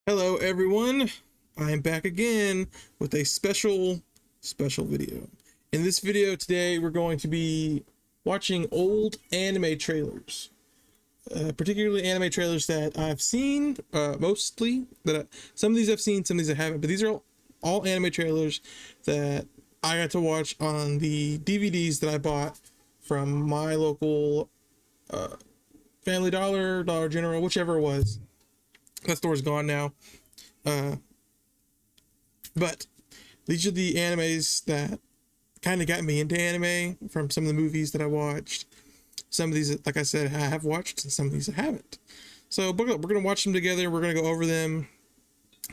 Hello everyone, I am back again with a special video. In this video today we're going to be watching old anime trailers, particularly anime trailers that I've seen, mostly some of these I've seen, some of these I haven't, but these are all anime trailers that I got to watch on the DVDs that I bought from my local Family Dollar, Dollar General, whichever it was. That store's gone now. But these are the animes that kind of got me into anime from some of the movies that I watched. Some of these, like I said, I have watched, and some of these I haven't. So we're gonna watch them together. We're gonna go over them,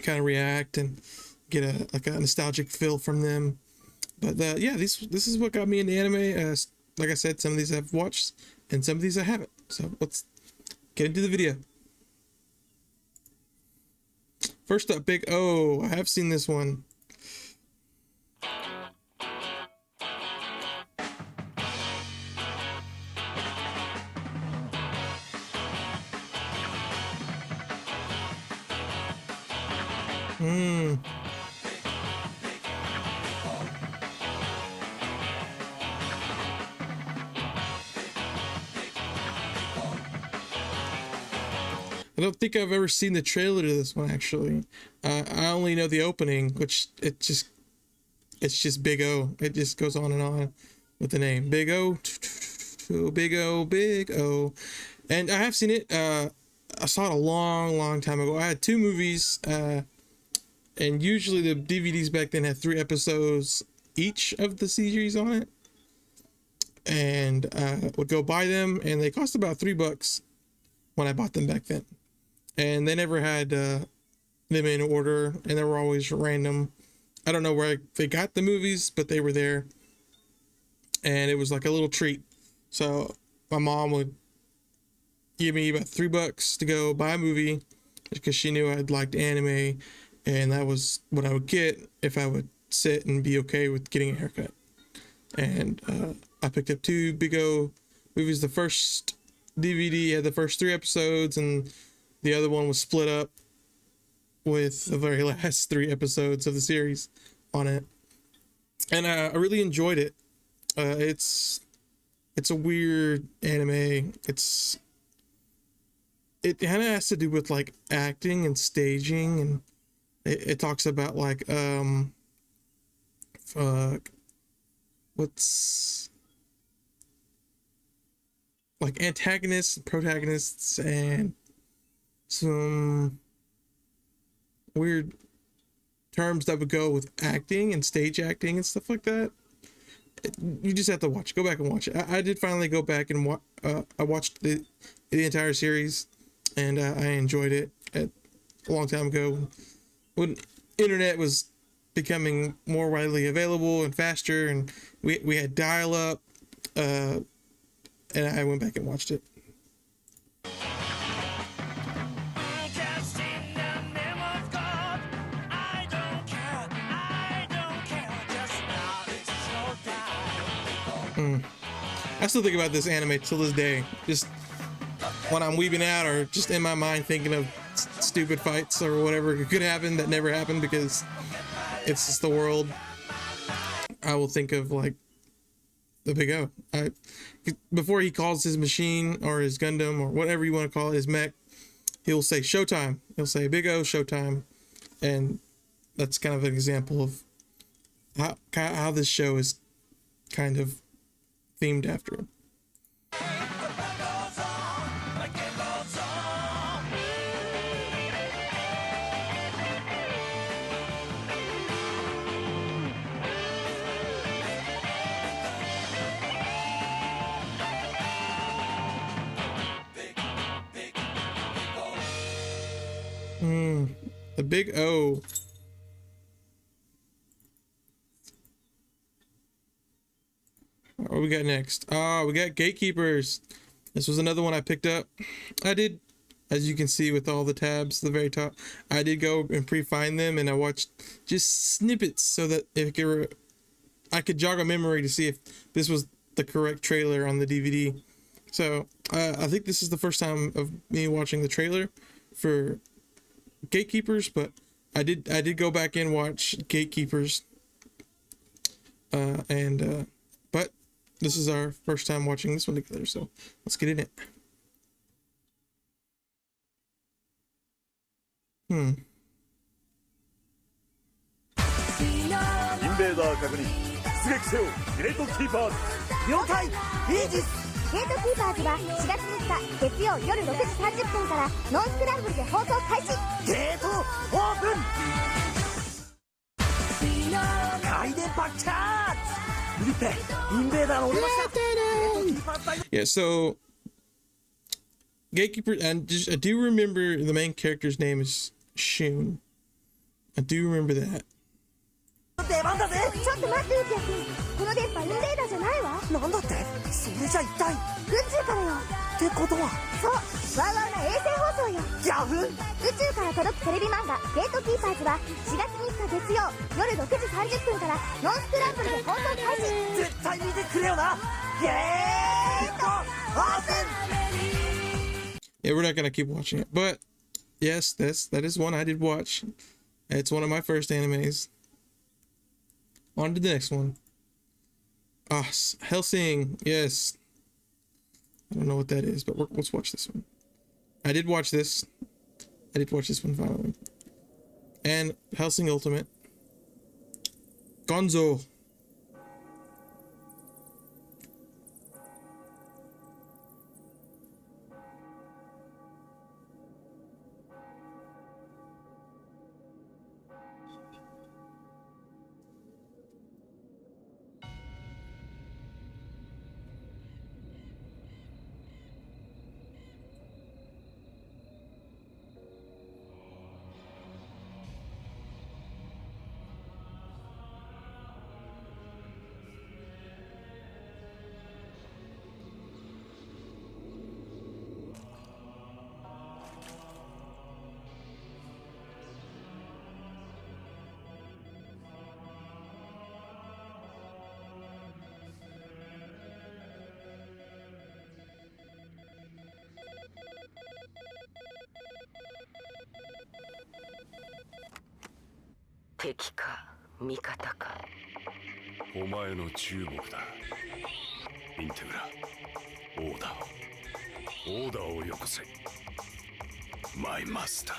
kind of react, and get a nostalgic feel from them. But yeah, this is what got me into anime. Like I said, some of these I've watched, and some of these I haven't. So let's get into the video. First up, Big O. I have seen this one. I don't think I've ever seen the trailer to this one, actually. I only know the opening, which it's just Big O. It just goes on and on with the name Big O, Big O, Big O. And I have seen it. I saw it a long time ago. I had two movies, and usually the DVDs back then had 3 episodes each of the series on it. And I would go buy them, and they cost about $3 when I bought them back then. And they never had them in order, and they were always random. I don't know where they got the movies, but they were there, and it was like a little treat. So my mom would give me about $3 to go buy a movie because she knew I'd liked anime, and that was what I would get if I would sit and be okay with getting a haircut. And I picked up 2 Big O movies. The first DVD had the first 3 episodes, and the other one was split up with the very last 3 episodes of the series on it. And I really enjoyed it. It's a weird anime. It kind of has to do with like acting and staging, and it talks about like what's like antagonists, protagonists, and some weird terms that would go with acting and stage acting and stuff like that. You just have to watch. Go back and watch it. I did finally go back and I watched the entire series, and I enjoyed it a long time ago when internet was becoming more widely available and faster, and we had dial-up, and I went back and watched it. I still think about this anime till this day, just when I'm weeping out or just in my mind thinking of stupid fights or whatever could happen that never happened because it's just the world. I will think of like the Big O. Before he calls his machine or his Gundam or whatever you want to call it, his mech, he'll say Showtime. He'll say Big O Showtime, and that's kind of an example of how this show is kind of themed after him. The Big O. What we got next? We got Gatekeepers. This was another one I picked up. I did, as you can see with all the tabs at the very top, I did go and pre-find them, and I watched just snippets so that I could jog a memory to see if this was the correct trailer on the DVD. So I think this is the first time of me watching the trailer for Gatekeepers, but I did go back and watch Gatekeepers. But this is our first time watching this one together, so let's get in it. インベーダー確認出撃せよグレートキーパーズ了解イージスゲートキーパーズは4月3日月曜夜6時30分からノンスクランブルで放送開始ゲートオープン回電波キャッチビリッペインベーダーの俺ましたゲートキーパーズ隊 Yeah, so Gatekeeper, and just, I do remember the main character's name is Shun. I do remember that. 出番だぜちょっと待ってウキヤ君この電波インベーダーじゃないわなんだってそれじゃ一体宇宙からよってことはそうワウワウな衛星放送よギャフン宇宙から届くテレビ漫画ゲートキーパーズは4月3日月曜夜6時30分からノンスクランブルで放送開始絶対見てくれよなゲートオープン Yeah, we're not gonna keep watching it, but yes, that is one I did watch. It's one of my first animes. On to the next one. Hellsing. Yes. I don't know what that is, but let's watch this one. I did watch this. I did watch this one finally. And Hellsing Ultimate. Gonzo.敵か味方かお前の注目だインテグラオーダーをよこせマイマスター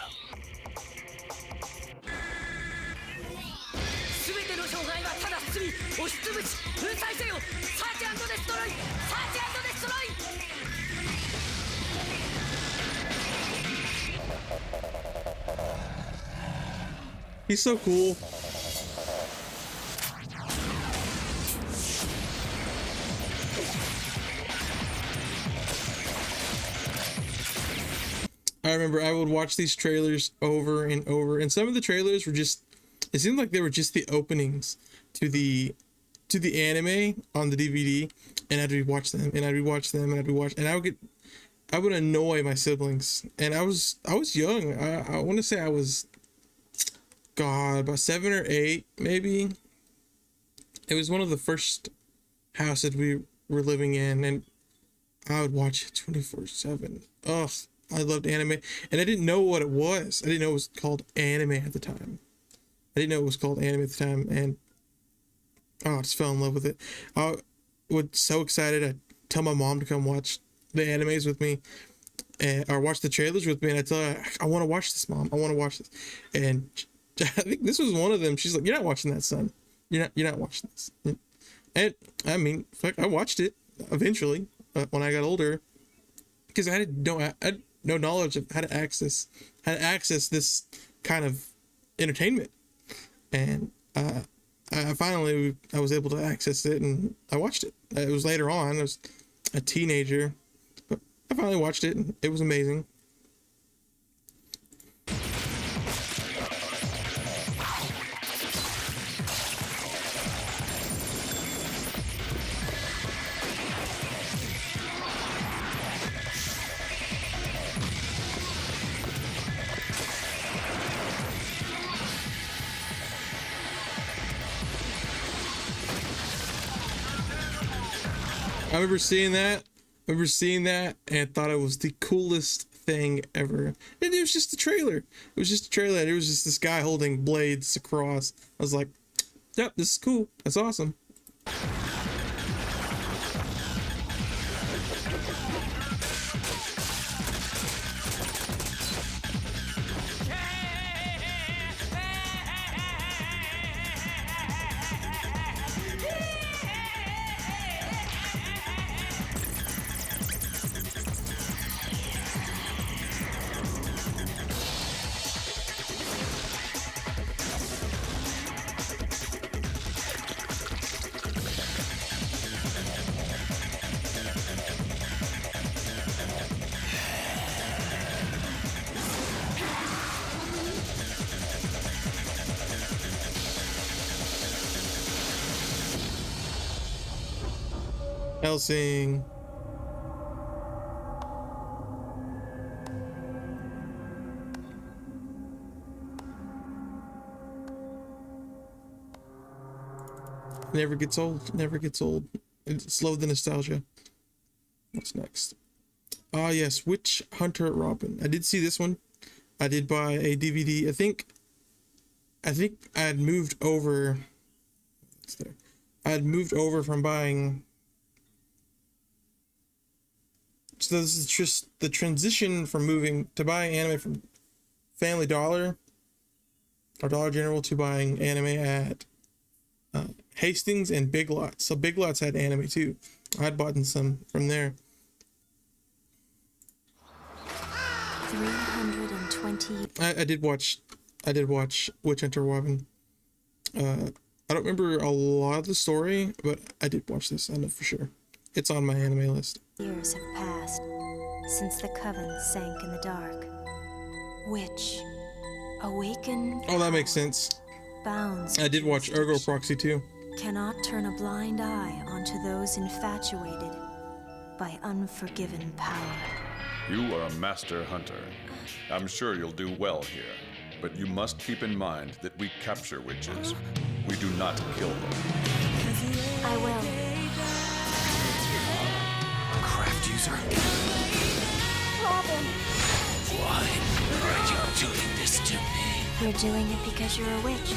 全ての障害はただ罪押しつぶし粉砕せよサーチ&デストロイサーチ&デストロイ He's so cool. I remember I would watch these trailers over and over, and some of the trailers were just, it seemed like they were just the openings to the anime on the DVD, and I'd rewatch them and I'd rewatch them and I'd rewatch, and I would annoy my siblings, and I was young. I want to say I was, God, about 7 or 8 maybe. It was one of the first houses we were living in, and I would watch it 24/7. Ugh, I loved anime, and I didn't know what it was. I didn't know it was called anime at the time. And I just fell in love with it. I was so excited. I'd tell my mom to come watch the animes with me, or watch the trailers with me, and I'd tell her, I want to watch this, Mom. I want to watch this. And I think this was one of them. She's like, "You're not watching that, son. You're not watching this." And I mean, fuck, I watched it eventually when I got older, because I had no knowledge of how to access this kind of entertainment, and I was able to access it, and I watched it. It was later on. I was a teenager, but I finally watched it, and it was amazing. I remember seeing that and thought it was the coolest thing ever. And it was just a trailer. It was just a trailer. And it was just this guy holding blades across. I was like, yep, this is cool. That's awesome. Helsing. Never gets old. Never gets old. It's slow the nostalgia. What's next? Ah, yes. Witch Hunter Robin. I did see this one. I did buy a DVD. I think I had moved over. I had moved over from buying. So this is just the transition from moving to buying anime from Family Dollar or Dollar General to buying anime at Hastings and Big Lots. So Big Lots had anime too. I had bought some from there. 320. I did watch Witch Hunter Robin. I don't remember a lot of the story, but I did watch this. I know for sure. It's on my anime list. Years have passed since the coven sank in the dark. Which, awakened, Oh, that makes sense. bounds. I did watch Ergo Proxy too. Cannot turn a blind eye onto those infatuated by unforgiven power. You are a master hunter. I'm sure you'll do well here, but you must keep in mind that we capture witches. We do not kill them. I will. Craft user. Robin. Why are you doing this to me? You're doing it because you're a witch.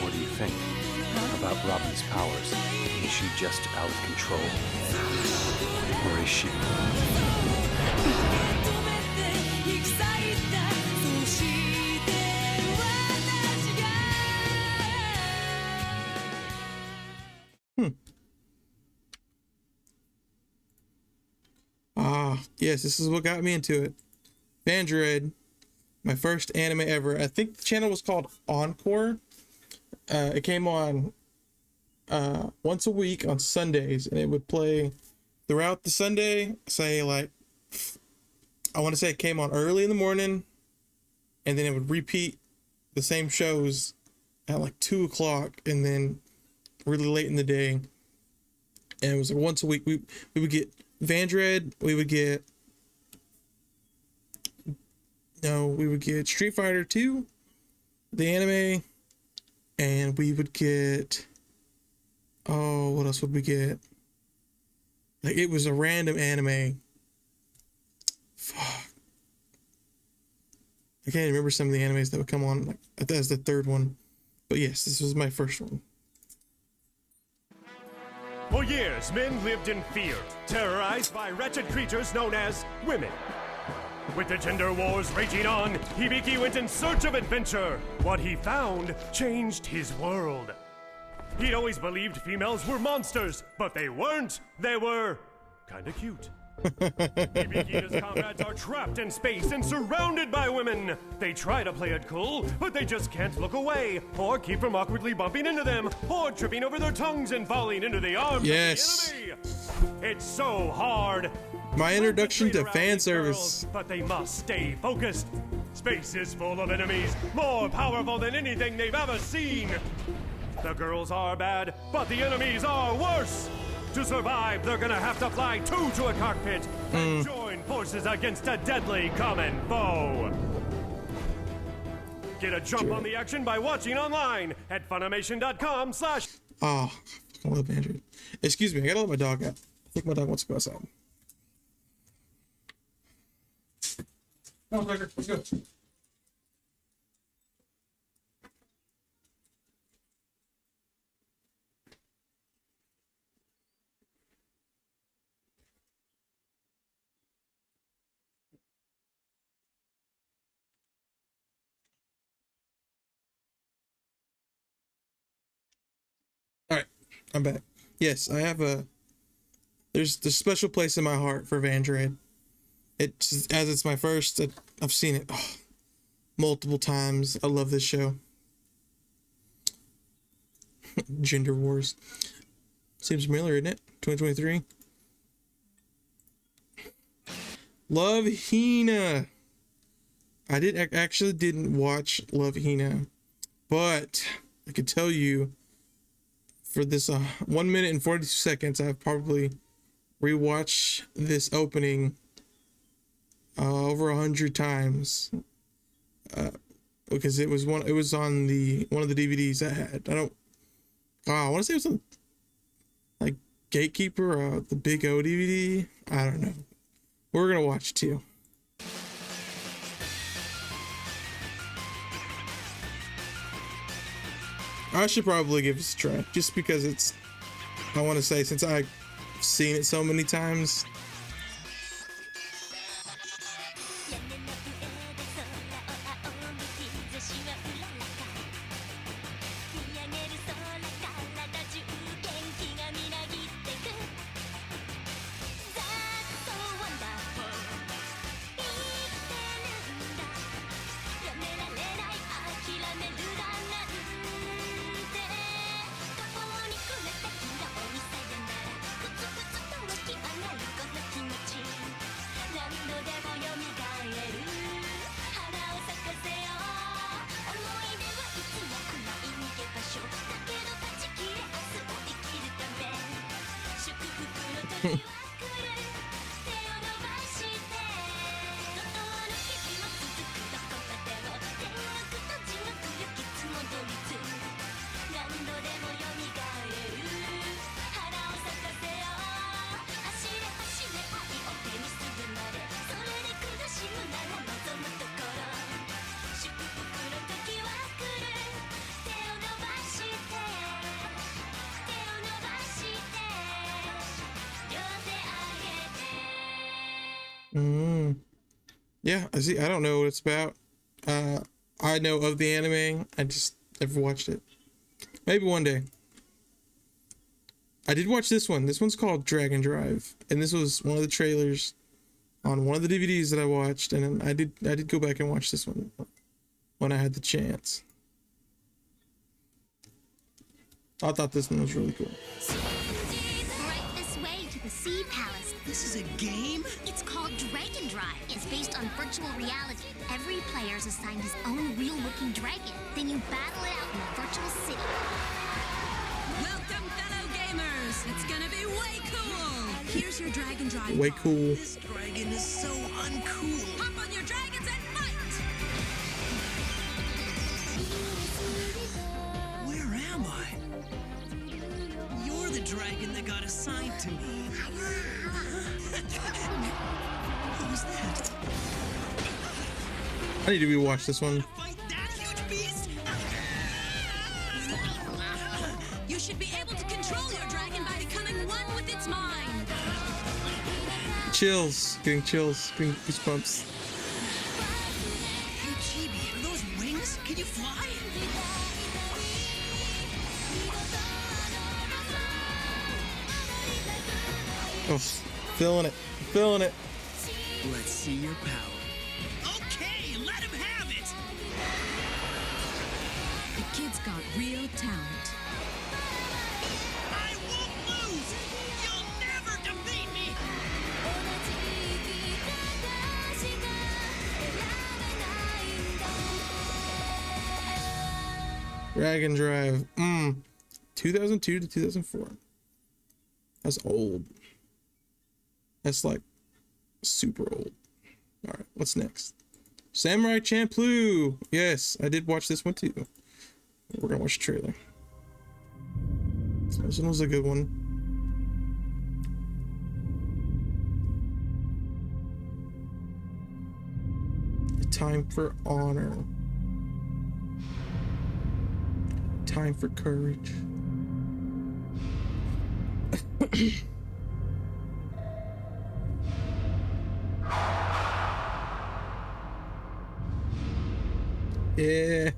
What do you think about Robin's powers? Is she just out of control? Or is she? Ah, yes, this is what got me into it. Vandroid, my first anime ever. I think the channel was called Encore. It came on once a week on Sundays, and it would play throughout the Sunday. Say like, I want to say it came on early in the morning, and then it would repeat the same shows at like 2 o'clock, and then really late in the day. And it was like once a week. We would get Vandred, we would get Street Fighter 2, the anime, and we would get, oh, what else would we get? Like, it was a random anime. Fuck. I can't remember some of the animes that would come on, like, as the third one. But yes, this was my first one. For years, men lived in fear, terrorized by wretched creatures known as women. With the gender wars raging on, Hibiki went in search of adventure. What he found changed his world. He'd always believed females were monsters, but they weren't. They were kinda cute. Hibiki and his comrades are trapped in space and surrounded by women. They try to play it cool, but they just can't look away, or keep from awkwardly bumping into them, or tripping over their tongues and falling into the arms Yes. of the enemy. It's so hard. My introduction to fan Girls, service. but they must stay focused. Space is full of enemies, more powerful than anything they've ever seen. The girls are bad, but the enemies are worse. To survive, they're gonna have to fly two to a cockpit and join forces against a deadly common foe. Get a jump on the action by watching online at Funimation.com/. Oh, I love Andrew. Excuse me, I gotta let my dog out. I think my dog wants to go outside. Come on, Tucker, let's go. All right, I'm back. Yes, I have a. There's a special place in my heart for Vandroid. It's as it's my first. I've seen it multiple times. I love this show. Gender Wars. Seems familiar, isn't it? 2023. Love Hina. I actually didn't watch Love Hina, but I can tell you for this 1 minute and 42 seconds, I've probably rewatched this opening over 100 times because it was on one of the DVDs I had. I want to say it was on like Gatekeeper or the Big O DVD. I don't know. We're gonna watch it too. I should probably give this a try just because I want to say, since I've seen it so many times. Yeah, I see. I don't know what it's about. I know of the anime. I just never watched it. Maybe one day. I did watch this one. This one's called Dragon Drive, and this was one of the trailers on one of the DVDs that I watched, and I did go back and watch this one when I had the chance. I thought this one was really cool. Right this way to the Sea Palace. This is a game? It's called Dragon Drive. It's based on virtual reality. Every player is assigned his own real-looking dragon. Then you battle it out in a virtual city. Welcome, fellow gamers. It's gonna be way cool. Here's your Dragon Drive. Way cool. This dragon is so uncool. Hop on your dragons and fight! Where am I? You're the dragon that got assigned to me. What was that? I need to rewatch this one. Fight that huge beast? You should be able to control your dragon by becoming one with its mind. Chills. Getting chills. Getting goosebumps. Hey, Chibi, are those wings? Can you fly? Oh, feeling it. Feeling it. Let's see your power. Okay, let him have it! The kid's got real talent. I won't lose! You'll never defeat me! Dragon Drive. 2002 to 2004. That's old. That's like super old. All right, what's next? Samurai Champloo. Yes, I did watch this one too. We're gonna watch the trailer. This one was a good one. Time for honor. Time for courage. Yeah.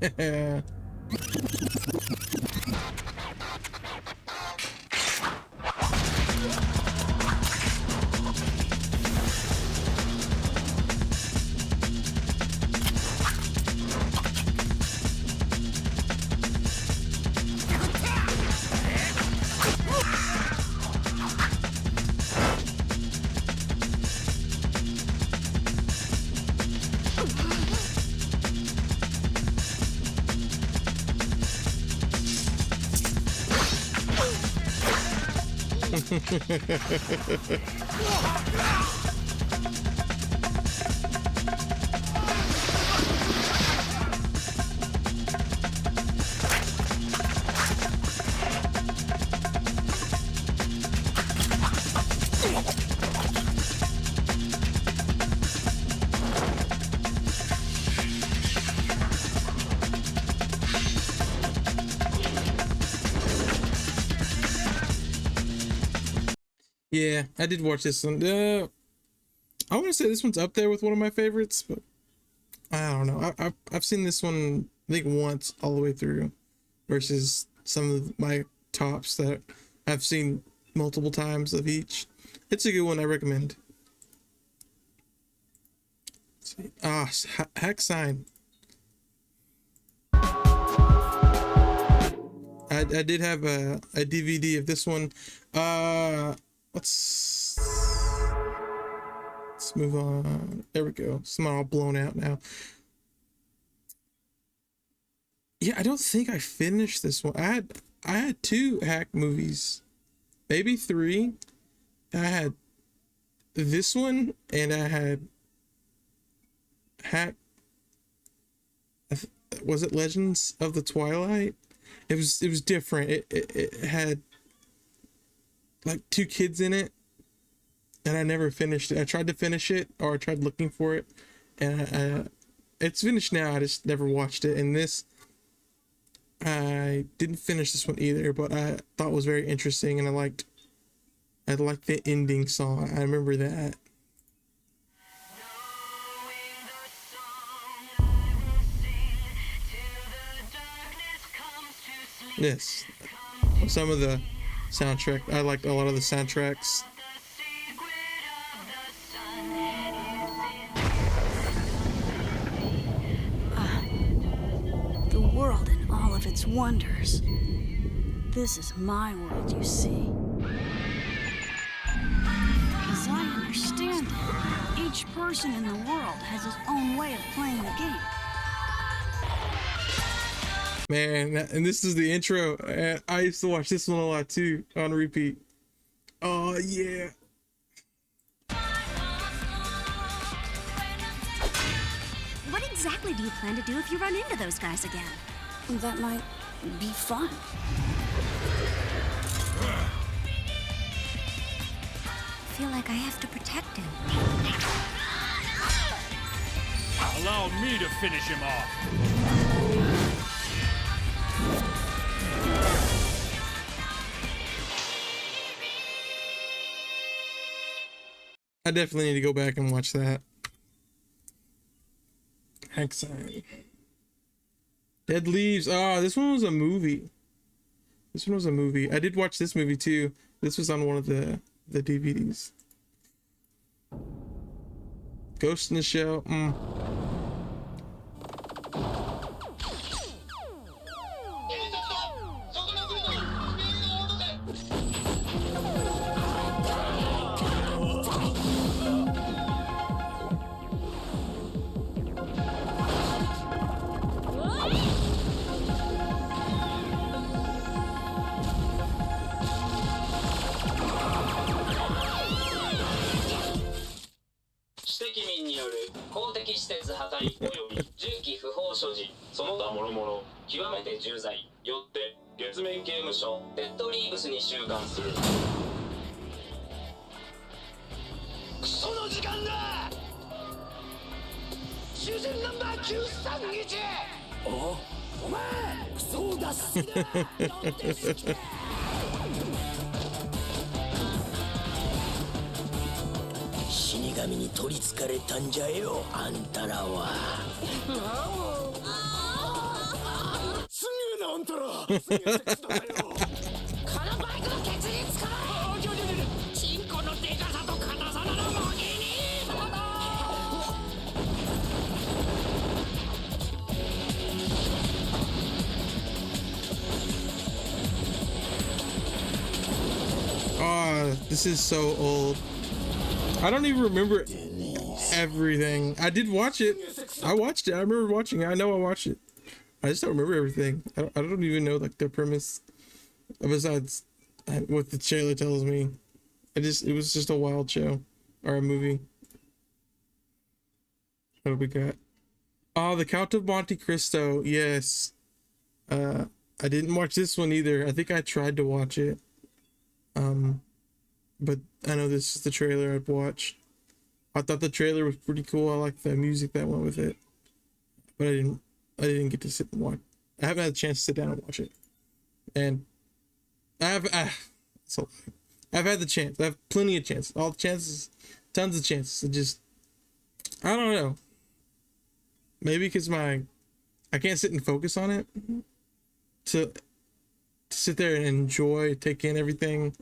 Yeah, I did watch this one. I want to say this one's up there with one of my favorites, but I don't know. I've seen this one I think once all the way through, versus some of my tops that I've seen multiple times of each. It's a good one. I recommend. Let's see. Hack Sign. I did have a DVD of this one. Let's move on. There we go. It's not all blown out now. Yeah, I don't think I finished this one. I had 2 Hack movies, maybe 3. I had this one, and I had Hack. Was it Legends of the Twilight? It was different. It had like 2 kids in it, and I never finished it. I tried to finish it, or I tried looking for it, and it's finished now. I just never watched it. And this, I didn't finish this one either, but I thought it was very interesting, and I liked the ending song. I remember that. Yes, some of the soundtrack. I liked a lot of the soundtracks. The world and all of its wonders. This is my world, you see. As I understand it, each person in the world has his own way of playing the game. Man, and this is the intro. I used to watch this one a lot too, on repeat. Oh, yeah. What exactly do you plan to do if you run into those guys again? That might be fun. I feel like I have to protect him. Allow me to finish him off. I definitely need to go back and watch that. Hack Sign. Dead Leaves. This one was a movie. I did watch this movie too. This was on one of the DVDs. Ghost in the Shell. 囚人ナンバー931。お前クソが好きだ。なんて好きだ。死神に取りつかれたんじゃよ、あんたらは。すげえな、あんたら。すげえセックスだよ。このバイクのケツにつかまれ。チンコのデカさと硬さならもげに。This is so old. I don't even remember everything. I did watch it. I watched it. I remember watching it. I know I watched it. I just don't remember everything. I don't even know like the premise. Besides what the trailer tells me. It was just a wild show or a movie. What do we got? Oh, The Count of Monte Cristo. Yes. I didn't watch this one either. I think I tried to watch it. But I know this is the trailer I've watched. I thought the trailer was pretty cool. I liked the music that went with it. But I didn't get to sit and watch. I haven't had a chance to sit down and watch it. And I've had the chance. I have plenty of chances. All the chances, tons of chances. It just, I don't know. Maybe because I can't sit and focus on it. To sit there and enjoy, take in everything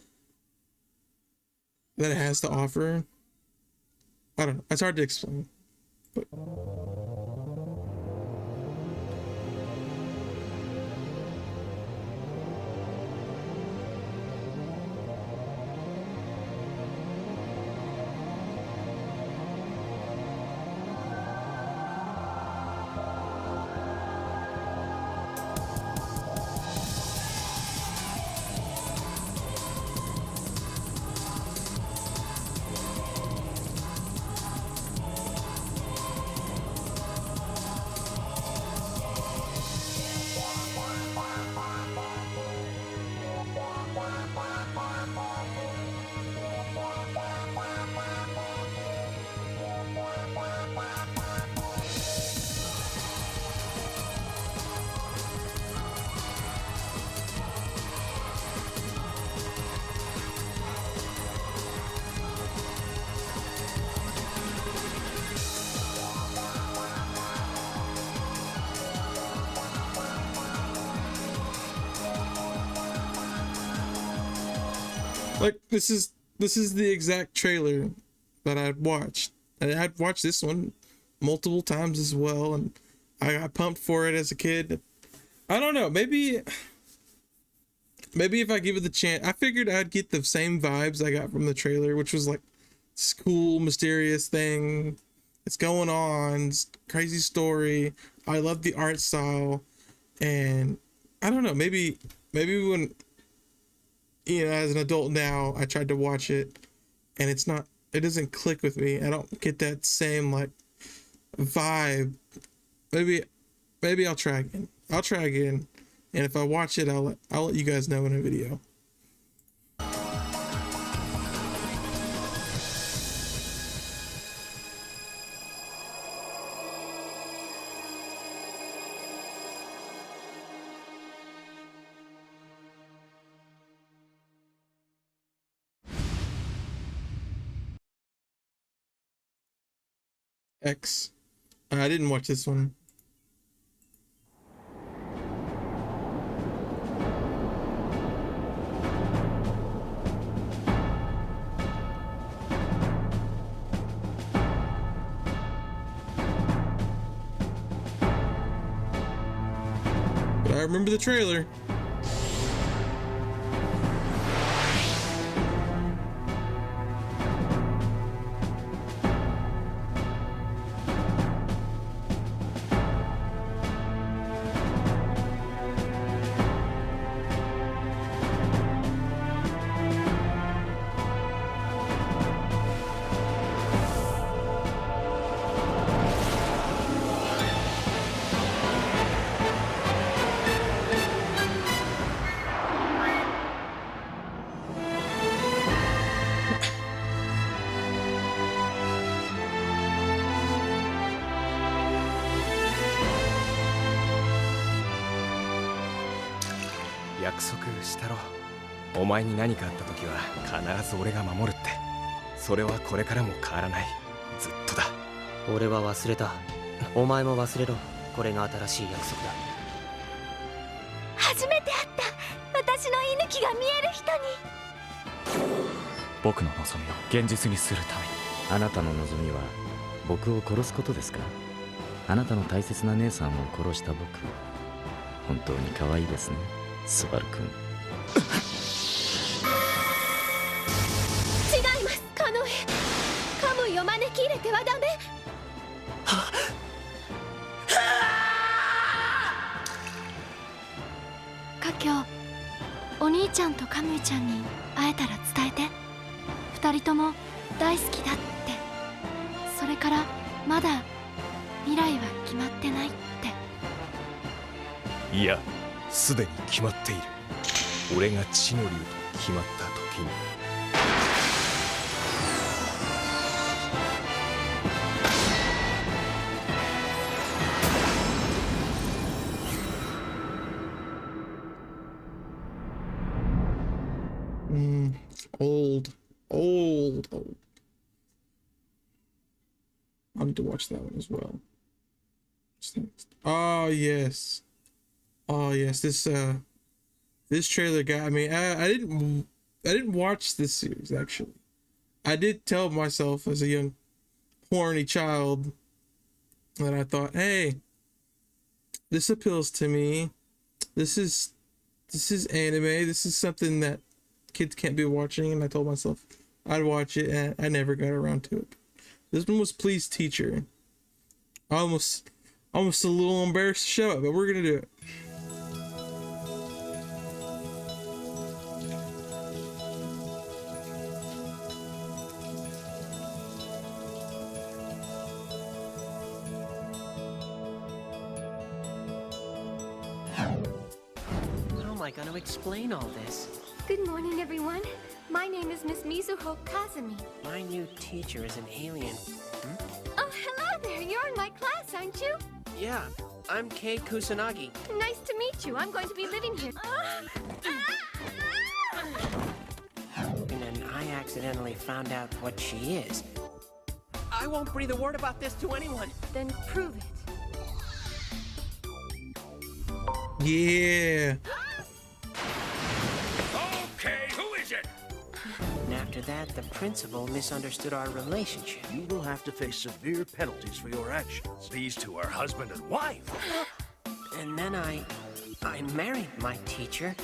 that it has to offer. I don't know. It's hard to explain. But like this is the exact trailer that I'd watched. And I'd watched this one multiple times as well, and I got pumped for it as a kid. I don't know, maybe if I give it the chance, I figured I'd get the same vibes I got from the trailer, which was like this cool, mysterious thing. It's going on, it's crazy story. I love the art style, and I don't know, maybe when, you know, as an adult now, I tried to watch it and it doesn't click with me. I don't get that same like vibe. Maybe I'll try again. And if I watch it, I'll let you guys know in a video. X. I didn't watch this one. But I remember the trailer. 約束したろ。お前に何かあった時は必ず俺が守るって。それはこれからも変わらない。ずっとだ。俺は忘れた。お前も忘れろ。これが新しい約束だ。初めて会った私の息吹が見える人に。僕の望みを現実にするために。あなたの望みは僕を殺すことですか？あなたの大切な姉さんを殺した僕、本当に可愛いですね、スバル君。違います、カノエ。カムイを招き入れてはダメ。カキョ、お兄ちゃんとカムイちゃんに会えたら伝えて。二人とも大好きだって。それからまだ未来は決まってないって。いや、すでに決まっている。俺が地の竜と決まった時に。Old. I need to watch that one as well. What's next? Oh yes. This trailer got me. I didn't watch this series actually. I did tell myself as a young horny child that I thought, hey, this appeals to me. This is anime. This is something that kids can't be watching, and I told myself I'd watch it, and I never got around to it. This one was Please Teacher. Almost a little embarrassed to show it, but we're gonna do it. How am I going to explain all this? Good morning, everyone. My name is Miss Mizuho Kazumi. My new teacher is an alien. Oh, hello there. You're in my class, aren't you? Yeah, I'm Kei Kusanagi. Nice to meet you. I'm going to be living here. And then I accidentally found out what she is. I won't breathe a word about this to anyone. Then prove it. Yeah. Okay, who is it? And after that, the principal misunderstood our relationship. You will have to face severe penalties for your actions. These two are husband and wife. And then I married my teacher.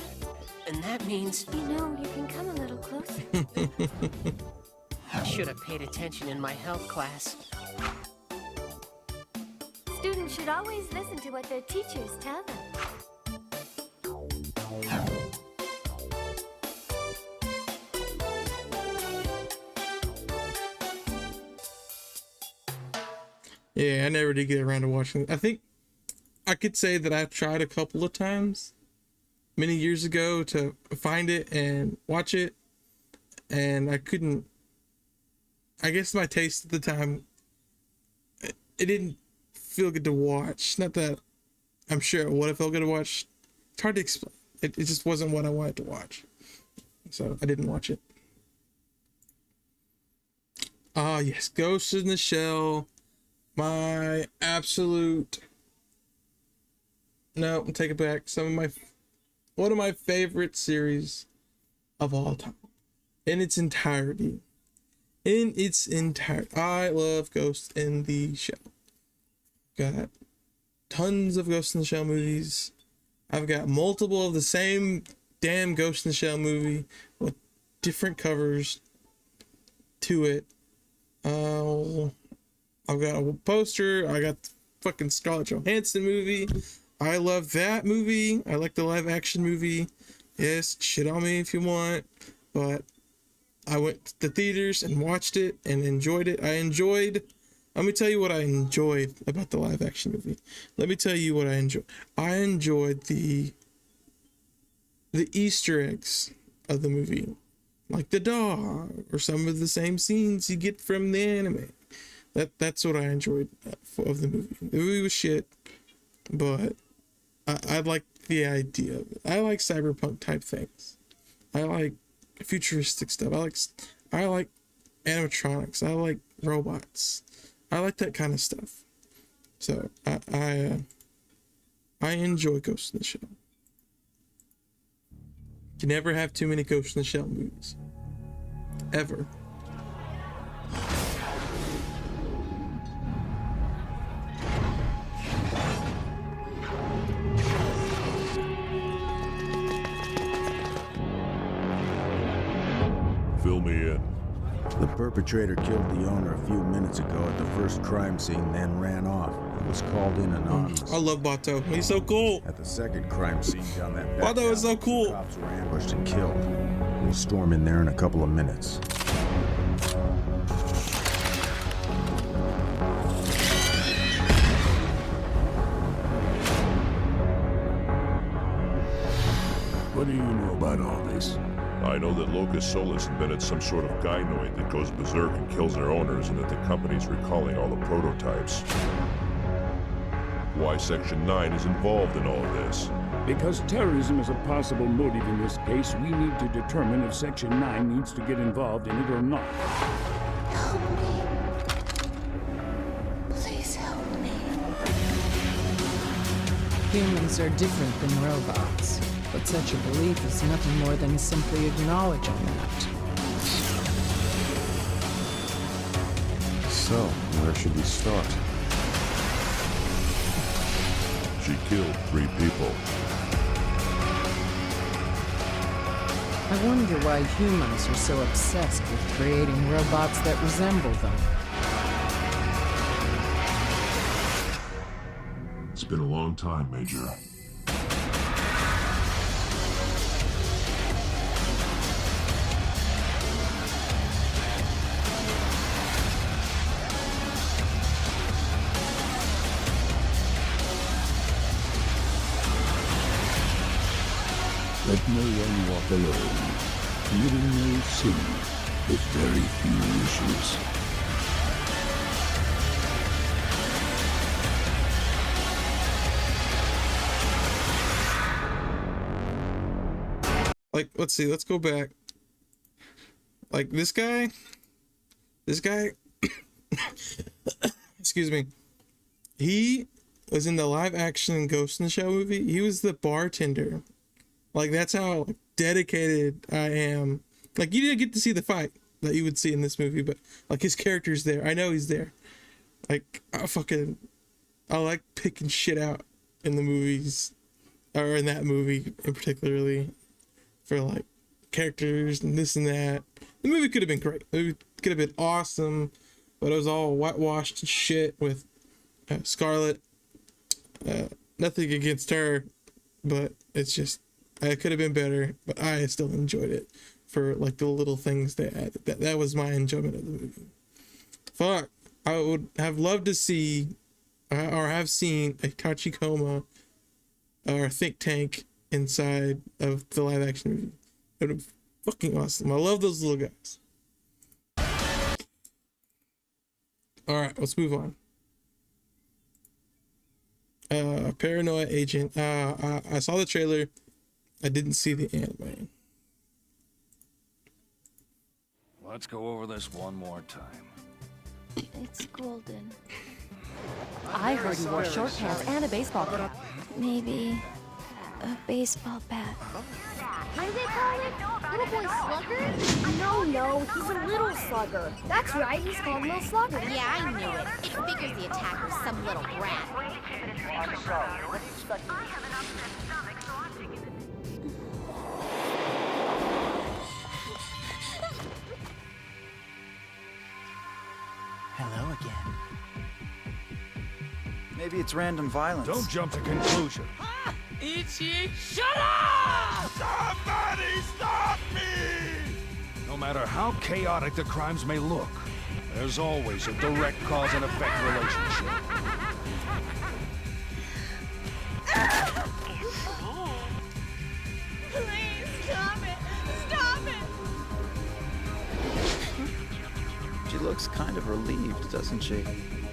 And that means... You know, you can come a little closer. I should have paid attention in my health class. Students should always listen to what their teachers tell them. Yeah, I never did get around to watching it. I think I could say that I've tried a couple of times many years ago to find it and watch it, and I couldn't. I guess my taste at the time, it didn't feel good to watch. Not that I'm sure it would have felt good to watch. It's hard to explain. It just wasn't what I wanted to watch, so I didn't watch it. Ah, yes, Ghost in the Shell. My absolute... No, I'll take it back. One of my favorite series of all time. In its entirety. I love Ghost in the Shell. Got tons of Ghost in the Shell movies. I've got multiple of the same damn Ghost in the Shell movie with different covers to it. I've got a poster. I got the fucking Scarlett Johansson movie. I love that movie. I like the live action movie. Yes, shit on me if you want. But I went to the theaters and watched it and enjoyed it. Let me tell you what I enjoyed about the live action movie. Let me tell you what I enjoyed. I enjoyed the Easter eggs of the movie. Like the dog or some of the same scenes you get from the anime. That's what I enjoyed of the movie. The movie was shit, but I like the idea of it. I like cyberpunk type things. I like futuristic stuff. I like animatronics. I like robots. I like that kind of stuff. So I enjoy Ghost in the Shell. You never have too many Ghost in the Shell movies. Ever. Fill me in. The perpetrator killed the owner a few minutes ago at the first crime scene, then ran off. He was called in anonymous. I love Bato. He's so cool. At the second crime scene down that back Bato is so cool. cops were ambushed and killed. We'll storm in there in a couple of minutes. What do you know about all this? I know that Locus Solus invented some sort of gynoid that goes berserk and kills their owners, and that the company's recalling all the prototypes. Why Section 9 is involved in all of this? Because terrorism is a possible motive in this case, we need to determine if Section 9 needs to get involved in it or not. Help me. Please help me. Humans are different than robots, but such a belief is nothing more than simply acknowledging that. So, where should we start? She killed 3 people. I wonder why humans are so obsessed with creating robots that resemble them. It's been a long time, Major. Let no one walk alone. Living no sin, with very few issues. Like, let's see, let's go back. Like, this guy, excuse me, he was in the live action Ghost in the Shell movie. He was the bartender. Like, that's how dedicated I am. Like, you didn't get to see the fight that you would see in this movie, but like, his character's there. I know he's there. Like, I like picking shit out in the movies, or in that movie in particularly, for like characters and this and that. The movie could have been great. The movie could have been awesome, but it was all whitewashed shit with Scarlett. Nothing against her, but it's just, it could have been better, but I still enjoyed it for like the little things they added. That was my enjoyment of the movie. Fuck, I would have loved to see, or have seen, a Tachikoma or a think tank inside of the live action movie. It would be fucking awesome. I love those little guys. All right, let's move on. Paranoia Agent. I saw the trailer. I didn't see the anime. Let's go over this one more time. It's golden. I heard you wore short pants and a baseball cap. Maybe a baseball bat. What do they call it? Little boy slugger? No, he's a little slugger. That's right, he's called Little Slugger. Yeah, I knew it. It figures the attacker's some little brat. Hello again. Maybe it's random violence. Don't jump to conclusion. Ichi, shut up! Somebody stop me! No matter how chaotic the crimes may look, there's always a direct cause and effect relationship. Please, stop it! Stop it! She looks kind of relieved, doesn't she?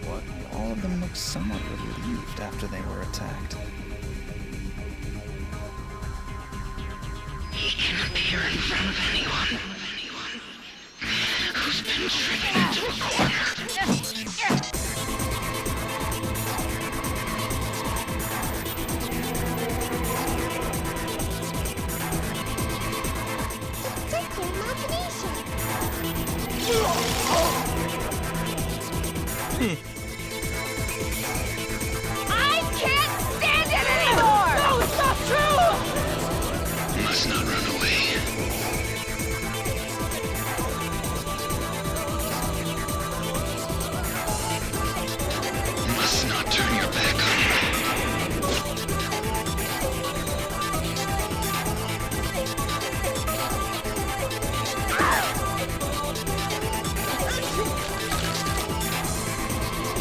What? All of them look somewhat relieved after they were attacked. can appear in front of anyone who's been driven into a corner. Take your imagination. I can't stand it anymore! No, it's not true! Must not run away. Must not turn your back on him.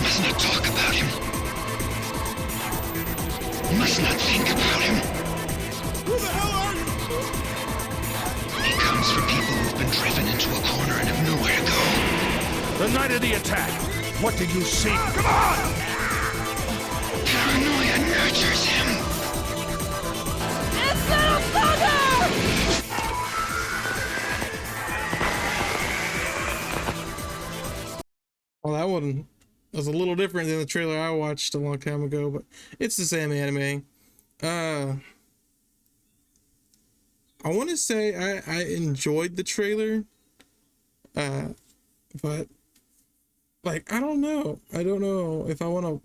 Must not talk about him. Must not think about him. Who the hell are you? He comes for people who've been driven into a corner and have nowhere to go. The night of the attack. What did you see? Come on! Paranoia nurtures him. It's Little Slugger! Well, that one was a little different than the trailer I watched a long time ago, but it's the same anime. I want to say I enjoyed the trailer, but like I don't know if I want to.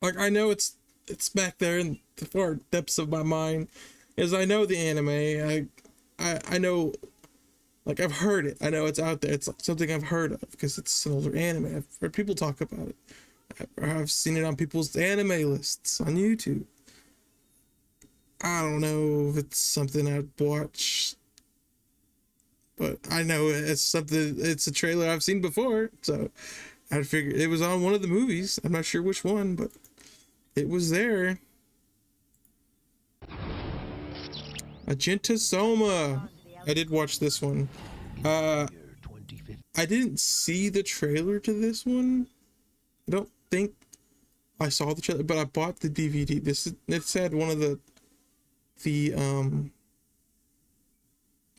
Like I know it's back there in the far depths of my mind, as I know the anime. I know. Like, I've heard it. I know it's out there. It's something I've heard of because it's an older anime. I've heard people talk about it. I've seen it on people's anime lists on YouTube. I don't know if it's something I'd watch, but I know it's a trailer I've seen before. So I figured it was on one of the movies. I'm not sure which one, but it was there. Magenta Soma. I did watch this one. I didn't see the trailer to this one. I don't think I saw the trailer, but I bought the DVD. It's had one of the they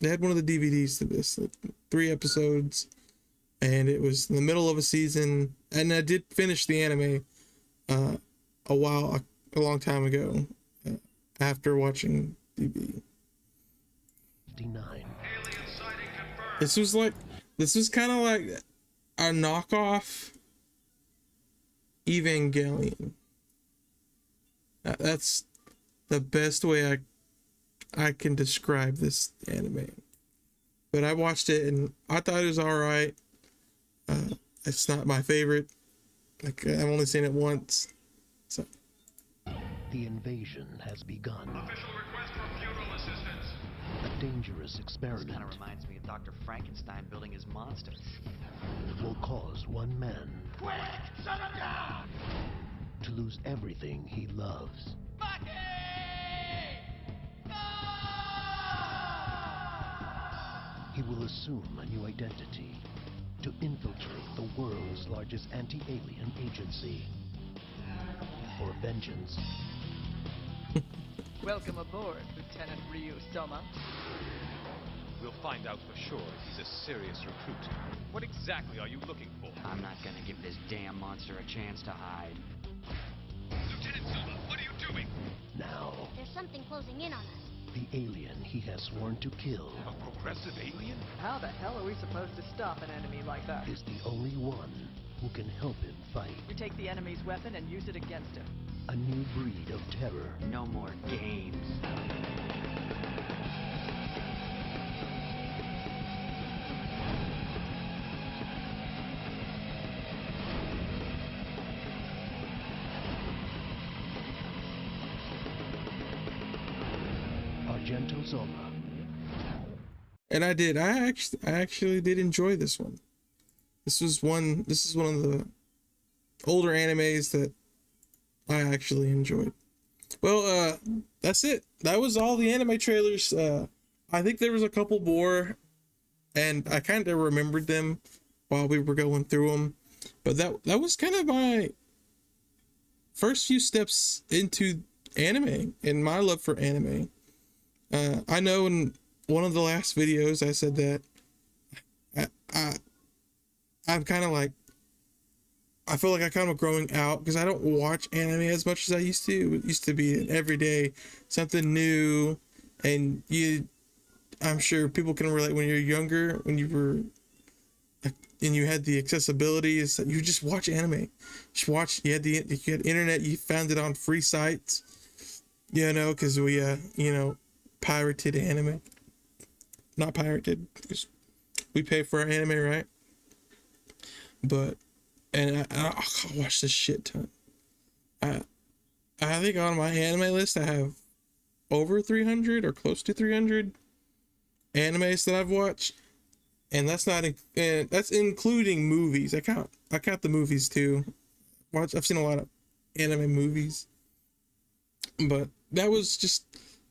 had one of the DVDs to this, like 3 episodes, and it was in the middle of a season. And I did finish the anime a long time ago after watching DVD. This was kind of like a knockoff Evangelion. That's the best way I can describe this anime. But I watched it and I thought it was alright. It's not my favorite. Like, I've only seen it once. So The invasion has begun. Official request for feudal assistance. A dangerous experiment. This kind of reminds me of Dr. Frankenstein building his monsters. Will cause one man Quick! Shut him down! to lose everything he loves. He will assume a new identity to infiltrate the world's largest anti-alien agency. For vengeance. Welcome aboard, Lieutenant Ryu Soma. We'll find out for sure if he's a serious recruit. What exactly are you looking for? I'm not gonna give this damn monster a chance to hide. Lieutenant Soma, what are you doing? Now, There's something closing in on us. the alien he has sworn to kill A progressive alien? How the hell are we supposed to stop an enemy like that? is the only one who can help him fight. You take the enemy's weapon and use it against him. A new breed of terror. No more games. Argento Soma. And I actually did enjoy this one. This is one of the older animes that I actually enjoyed. Well, that's it. That was all the anime trailers. I think there was a couple more, and I kind of remembered them while we were going through them. But that was kind of my first few steps into anime and my love for anime. I know in one of the last videos I said that I'm kind of like, I feel like I kind of growing out because I don't watch anime as much as I used to. It used to be an everyday something new, and I'm sure people can relate when you're younger, when you were, and you had the accessibility, is that you just watch anime. Just watch. You had internet. You found it on free sites. You know, because we pirated anime. Not pirated, because we pay for our anime, right? But I watch this shit ton. I think on my anime list I have over 300 or close to 300 animes that I've watched, and that's not that's including movies. I count the movies too. I've seen a lot of anime movies, but that was just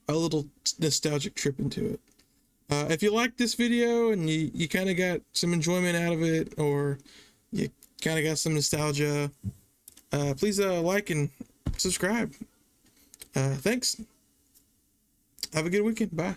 a little nostalgic trip into it. If you like this video and you kind of got some enjoyment out of it, or you kind of got some nostalgia, please like and subscribe. Thanks. Have a good weekend. Bye.